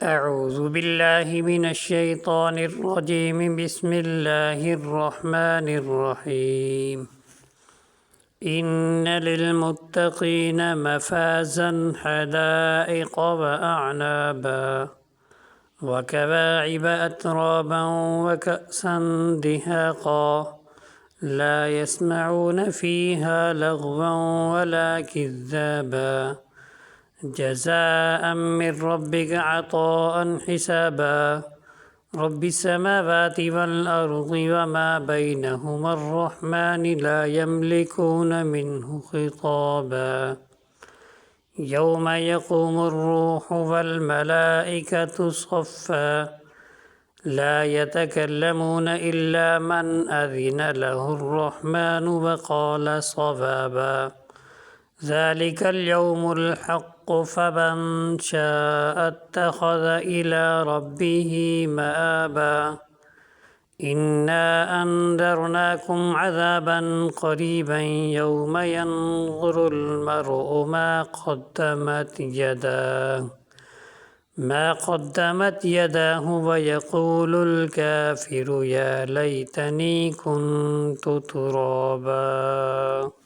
أعوذ بالله من الشيطان الرجيم بسم الله الرحمن الرحيم إن للمتقين مفازا حدائق وأعنابا وكواعب أترابا وكأسا دهاقا لا يسمعون فيها لغوا ولا كذابا جزاء من ربك عطاء حسابا رب السماوات والأرض وما بينهما الرحمن لا يملكون منه خطابا يوم يقوم الروح والملائكة صفا لا يتكلمون إلا من أذن له الرحمن وقال صوابا ذلك اليوم الحق فمن شاء اتخذ إلى ربه مآبا إنا أنذرناكم عذابا قريبا يوم ينظر المرء ما قدمت يداه ويقول الكافر يا ليتني كنت ترابا.